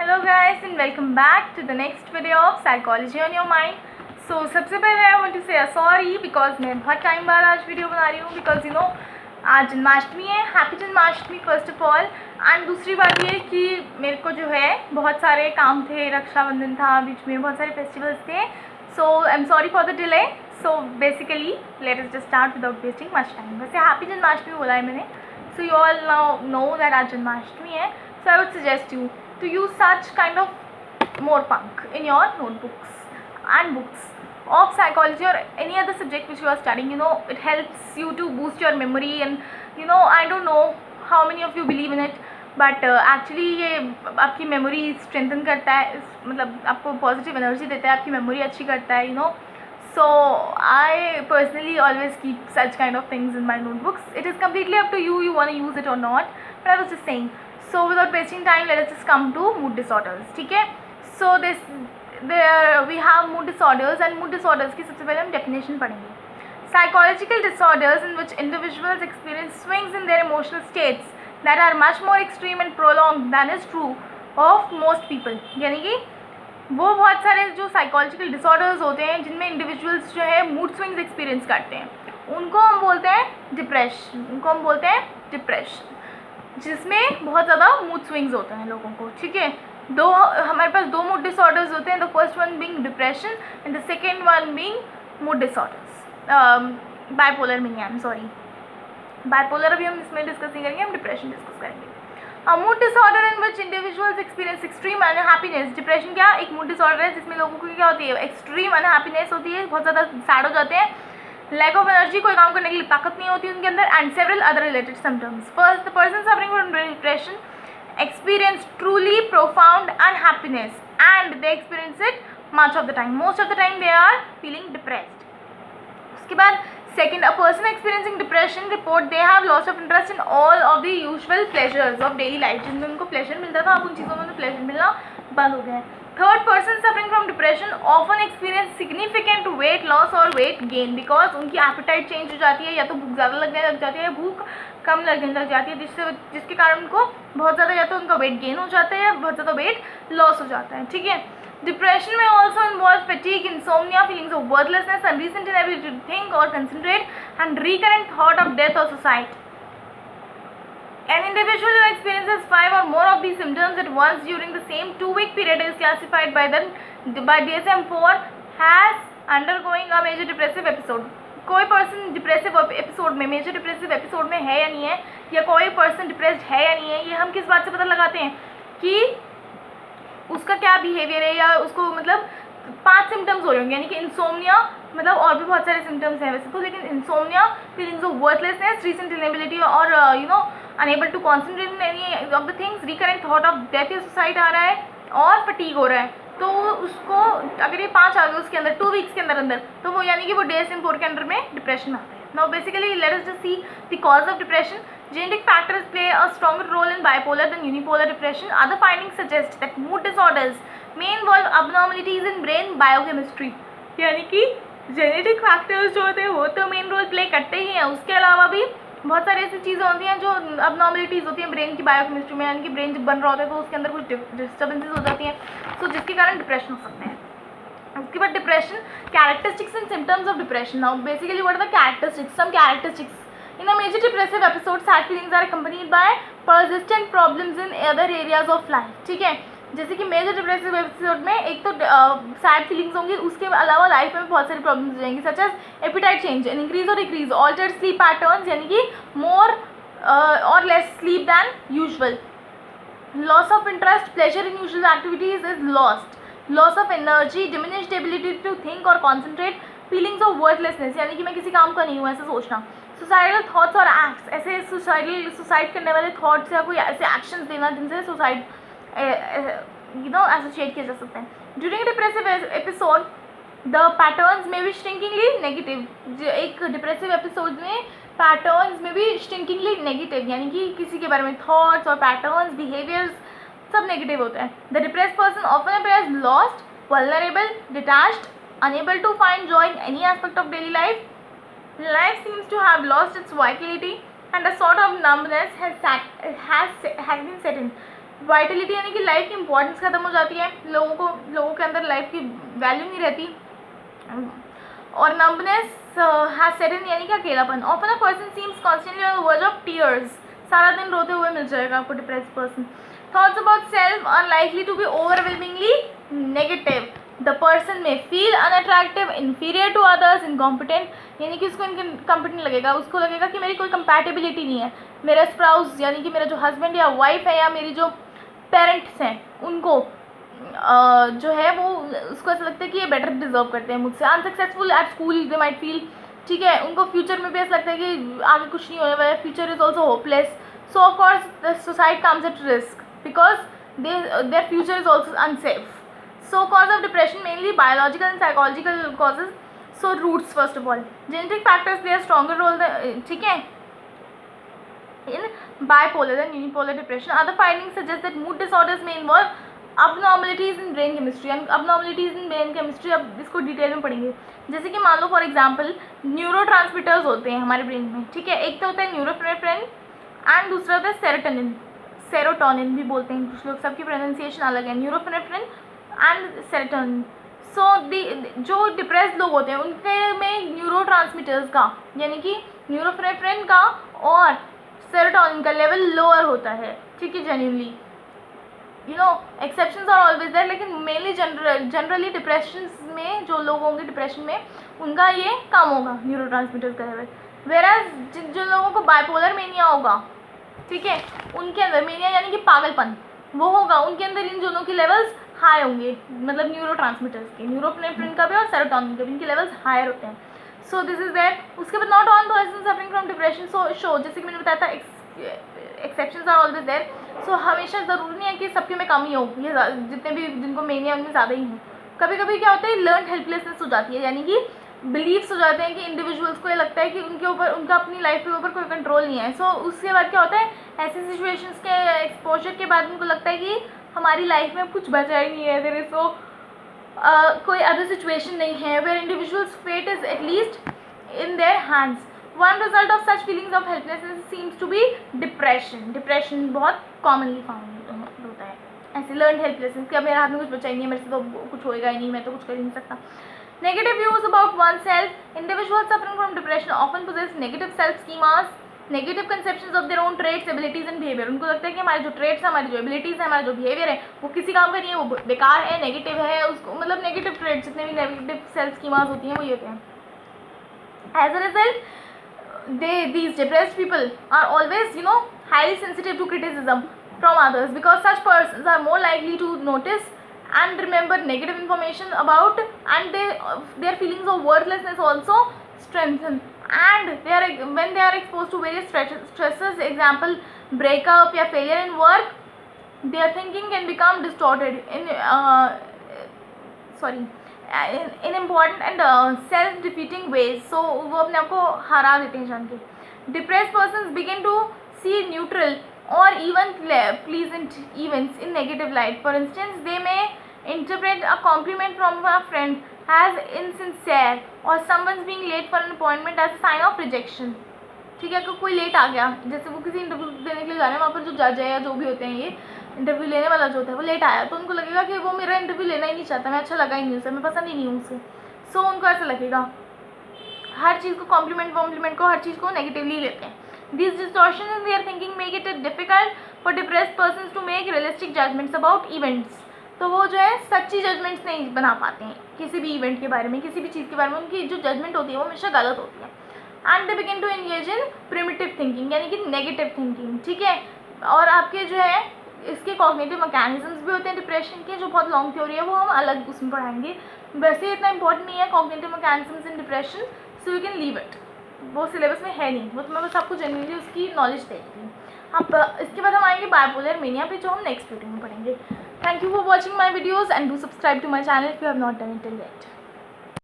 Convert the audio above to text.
Hello guys and welcome back to the next video of psychology on your mind. So सबसे पहले I want to say sorry because मैं बहुत time बाद आज video बना रही हूँ बिकॉज आज जन्माष्टमी है। Happy Janmashtami first of all. And दूसरी बात ये कि मेरे को जो है बहुत सारे काम थे, रक्षाबंधन था, बीच में बहुत सारे फेस्टिवल्स थे। So I am sorry for the delay. So basically let us just start without wasting much time. वैसे हैप्पी जन्माष्टमी बोला है मैंने। So you all now know that आज जन्माष्टमी है। So I would suggest you to use such kind of more punk in your notebooks and books of psychology or any other subject which you are studying. It helps you to boost your memory and I don't know how many of you believe in it, but actually ये आपकी memory strengthen करता है, मतलब आपको positive energy देता है, आपकी memory अच्छी करता है. So I personally always keep such kind of things in my notebooks. It is completely up to you want to use it or not, but I was just saying. So without wasting time, let us just come to mood disorders. ठीक है. So we have mood disorders, and mood disorders की सबसे पहले हम definition पढ़ेंगे. Psychological disorders in which individuals experience swings in their emotional states that are much more extreme and prolonged than is true of most people. यानी कि वो बहुत सारे जो साइकोलॉजिकल डिसऑर्डर्स होते हैं जिनमें इंडिविजुअल्स जो है मूड स्विंग्स एक्सपीरियंस करते हैं, उनको हम बोलते हैं डिप्रेशन, जिसमें बहुत ज़्यादा मूड स्विंग्स होते हैं लोगों को. ठीक है. हमारे पास दो मूड डिसऑर्डर्स होते हैं. The first one being depression and the second one being mood disorders. Bipolar meaning, I am sorry, bipolar अभी हम इसमें डिस्कस नहीं करेंगे, हम डिप्रेशन डिस्कस करेंगे. Mood disorder in which individuals experience extreme unhappiness. Depression क्या एक मूड डिसऑर्डर है जिसमें लोगों को क्या होती है, एक्सट्रीम अनहैप्पीनेस होती है, बहुत ज़्यादा सैड हो जाते हैं, लैक ऑफ एनर्जी, कोई काम करने के लिए ताकत नहीं होती उनके अंदर, and several other related symptoms. First, the person suffering from depression experience truly profound unhappiness and they experience it much of the time. Most of the time they are feeling depressed. उसके बाद second, a person experiencing depression report they have loss of interest in all of the usual pleasures of daily life. जिनमें उनको pleasure मिलता था, अब उन चीज़ों में उन्हें pleasure मिलना बंद हो गया है. Third, person suffering from depression often experience significant weight loss or weight gain because उनकी appetite change हो जाती है, या तो भूख ज़्यादा लगने लग जाती है या भूख कम लगने लग जाती है, जिसके कारण उनको बहुत ज़्यादा या तो उनका वेट गेन हो जाता है या बहुत ज़्यादा वेट लॉस हो जाता है. ठीक है. डिप्रेशन में also involve fatigue, insomnia, feelings of worthlessness, अनरीसेंट इनएबिलिटी टू थिंक और concentrate, and recurrent thought of death और suicide. An individual who experiences 5 or more of these symptoms at once during the same 2-week period is classified by DSM-4 as undergoing a major depressive episode. कोई person depressive episode में, major depressive episode में है या नहीं है, या कोई person depressed है या नहीं है, ये हम किस बात से पता लगाते हैं कि उसका क्या बिहेवियर है, या उसको मतलब 5 सिम्टम्स हो रहे होंगे. यानी कि इंसोम्निया, मतलब और भी बहुत सारे सिम्टम्स हैं वैसे तो, लेकिन insomnia, feelings of worthlessness, recent inability और unable to concentrate in any of the things, recurrent thought of death या सुसाइड आ रहा है, और फटीग हो रहा है. तो उसको अगर ये 5 आ गए उसके अंदर 2 वीक्स के अंदर तो वो यानी कि वो DSM-4 के अंडर में डिप्रेशन में आता है. Now basically let us just see the cause of depression. Genetic factors play a stronger role in bipolar than unipolar depression. Other findings suggest that mood disorders may involve abnormalities in brain biochemistry. यानी कि genetic factors जो होते हैं वो तो main role play करते ही हैं, उसके अलावा भी बहुत सारी ऐसी चीज़ें होती हैं जो अबनॉर्मलिटीज़ होती हैं ब्रेन की बायोकेमिस्ट्री में. यानी कि ब्रेन जब बन रहा होता है तो उसके अंदर कुछ डिस्टर्बेंसेज हो जाती हैं, तो जिसके कारण डिप्रेशन हो सकते हैं. उसके बाद depression, characteristics and symptoms of depression. Now basically what are the characteristics, some characteristics. In a major depressive episode, sad feelings are accompanied by persistent problems in other areas of life. ठीक है. जैसे कि major depressive episode में एक तो sad feelings होंगी, उसके अलावा लाइफ में बहुत सारी प्रॉब्लम्स हो जाएंगी, such as appetite change, increase और डिक्रीज, ऑल्टर्ड स्लीप पैटर्न्स, यानी कि मोर और less sleep than usual, loss of interest, pleasure in usual activities is lost, loss of energy, diminished ability to think और concentrate, feelings of worthlessness, यानी कि मैं किसी काम का नहीं हूँ ऐसा सोचना, सुसाइडल थॉट्स और एक्ट्स, ऐसे सुसाइड करने वाले थॉट्स या कोई ऐसे एक्शंस देना जिनसे सुसाइड एसोसिएट किया जा सकता है. During depressive episode the patterns में भी श्रिंकिंगली नेगेटिव. एक डिप्रेसिव एपिसोड में पैटर्न्स में भी श्रिंकिंगली नेगेटिव, यानी कि किसी के बारे में थॉट्स और पैटर्न्स, बिहेवियर्स सब नेगेटिव होता है. The depressed person often appears lost, vulnerable, detached, unable to find joy in any aspect of daily life. Life seems to have lost its vitality and a sort of numbness has been set in. Vitality यानी कि life की importance खत्म हो जाती है, लोगों के अंदर लाइफ की वैल्यू नहीं रहती। और नंबनेस हैज सेट इन यानी कि अकेलापन। Often a person seems constantly on the verge of tears, सारा दिन रोते हुए मिल जाएगा आपको depressed person. Thoughts about self are likely to be overwhelmingly negative. The person may feel unattractive, inferior to others, incompetent, यानी कि उसको इनकम्पिटेंट लगेगा, उसको लगेगा कि मेरी कोई कंपैटिबिलिटी नहीं है। मेरा स्पाउस यानी कि मेरा जो हस्बैंड या वाइफ है या मेरी जो पेरेंट्स हैं उनको जो है वो उसको ऐसा लगता है कि ये बेटर डिजर्व करते हैं मुझसे। Unsuccessful at school they might feel, ठीक है, उनको फ्यूचर में भी ऐसा लगता है कि आगे कुछ नहीं होने वाला है, future is also hopeless. So of course the society comes at risk because their future is also unsafe. So cause of depression mainly biological and psychological causes. So roots first of all genetic factors play a stronger role, ठीक है, in bipolar and unipolar depression. Other findings suggest that mood disorders may involve abnormalities in brain chemistry and abnormalities in brain chemistry अब इसको detail में पढ़ेंगे। जैसे कि मान लो for example न्यूरोट्रांसमिटर्स होते हैं हमारे ब्रेन में, ठीक है, एक तो होता है न्यूरोफिनेफ्रिन एंड दूसरा होता है सेरोटोनिन, सेरोटोनिन भी बोलते हैं कुछ लोग, सबकी प्रोनाउंसिएशन अलग है, न्यूरोफिनेफ्रिन एंड सेरोटोनिन। सो जो डिप्रेस्ड लोग होते हैं उनके में न्यूरोट्रांसमिटर्स का यानी कि न्यूरोफिनेफ्रिन का और सेरोटोनिन का लेवल लोअर होता है, ठीक है, genuinely, you know exceptions are always there, लेकिन मेनली जनरली डिप्रेशन में जो लोग होंगे डिप्रेशन में उनका ये कम होगा न्यूरोट्रांसमीटर्स का लेवल। वेराज जिन लोगों को बाइपोलर मेनिया होगा, ठीक है, उनके अंदर मेनिया यानी कि पागलपन वो होगा, उनके अंदर इन दोनों के लेवल्स हाई होंगे, मतलब न्यूरोट्रांसमीटर्स के, न्यूरोफिनेफ्रिन का भी और सेरोटोनिन का भी, इनके लेवल्स हायर होते हैं। So this is that. उसके बाद not on person suffering from depression show, जैसे कि मैंने बताया था एक्सेप्शंस आर ऑलवेज देयर। सो हमेशा ज़रूरी नहीं है कि सबके में कम ही हो, ये जितने भी जिनको मेनिया उनमें ज़्यादा ही हो। कभी कभी क्या होता है लर्न हेल्पलेसनेस हो जाती है, यानी कि बिलीव्स हो जाते हैं कि इंडिविजुअल्स को ये लगता है कि उनके ऊपर उनका अपनी लाइफ के ऊपर कोई कंट्रोल नहीं है। सो उसके बाद क्या होता है ऐसी सिचुएशंस के एक्सपोजर के बाद उनको लगता है कि हमारी लाइफ में कुछ बचा ही नहीं है, देयर इज सो कोई अदर सिचुएशन नहीं है where individuals fate is at least in their hands. One result of such feelings of helplessness seems to be depression. Depression बहुत कॉमनली फाउंड होता है ऐसे लर्न हेल्पलेसनेस कि अब मेरे हाथ में कुछ बचा ही नहीं है, मेरे से तो कुछ होएगा ही नहीं, मैं तो कुछ कर ही नहीं सकता। Negative views about oneself. Individuals suffering from depression often possess negative self schemas, negative conceptions of their own traits, abilities and behavior. उनको लगता है कि हमारे जो traits हैं, हमारी जो abilities हैं, हमारा जो behavior है वो किसी काम का नहीं है, वो बेकार है, negative है, उसको मतलब negative traits जितने भी negative self schemas होती हैं वो ये होते हैं। As a result, these depressed people are always, highly sensitive to criticism from others because such persons are more likely to notice and remember negative information about, and their feelings of worthlessness also strengthen, and when they are exposed to various stresses, example breakup या failure in work, their thinking can become distorted in important and self-defeating ways. So वो अपने आप को हरा देते हैं जान के। Depressed persons begin to see neutral or even pleasant events in negative light. For instance, they may interpret a compliment from a friend as insincere or someone's being late for an appointment as a sign of rejection. ठीक है, तो कोई late आ गया, जैसे वो किसी interview देने के लिए जा रहे हैं, वहाँ पर जो जज है या जो भी होते हैं ये इंटरव्यू लेने वाला जो होता है वो लेट आया, तो उनको लगेगा कि वो मेरा इंटरव्यू लेना ही नहीं चाहता, मैं अच्छा लगा ही नहीं उसे, मैं पसंद ही नहीं हूँ उसे। सो उनको ऐसा लगेगा, हर चीज़ को कॉम्प्लीमेंट को हर चीज़ को नेगेटिवली लेते हैं। These distortions in their thinking make it difficult for depressed persons to make realistic judgments about events. तो वो जो है सच्ची जजमेंट्स नहीं बना पाते हैं किसी भी इवेंट के बारे में, किसी भी चीज़ के बारे में, उनकी जो जजमेंट होती है वो हमेशा गलत होती है। And they begin to engage in primitive thinking यानी कि नेगेटिव थिंकिंग, ठीक है। और आपके जो है इसके कॉग्निटिव मैकेनिज्म्स भी होते हैं डिप्रेशन के, जो बहुत लॉन्ग थ्योरी है, वो हम अलग उसमें पढ़ाएंगे, वैसे इतना इंपॉर्टेंट नहीं है cognitive mechanisms in depression, so you can leave it, वो सिलेबस में है नहीं, वो तो मैं बस आपको जनरली उसकी नॉलेज दे रही हूँ। अब इसके बाद हम आएंगे बाइपोलर मेनिया पे, जो हम नेक्स्ट वीडियो में पढ़ेंगे। Thank you for watching my videos and do subscribe to my channel if you have not done it till that.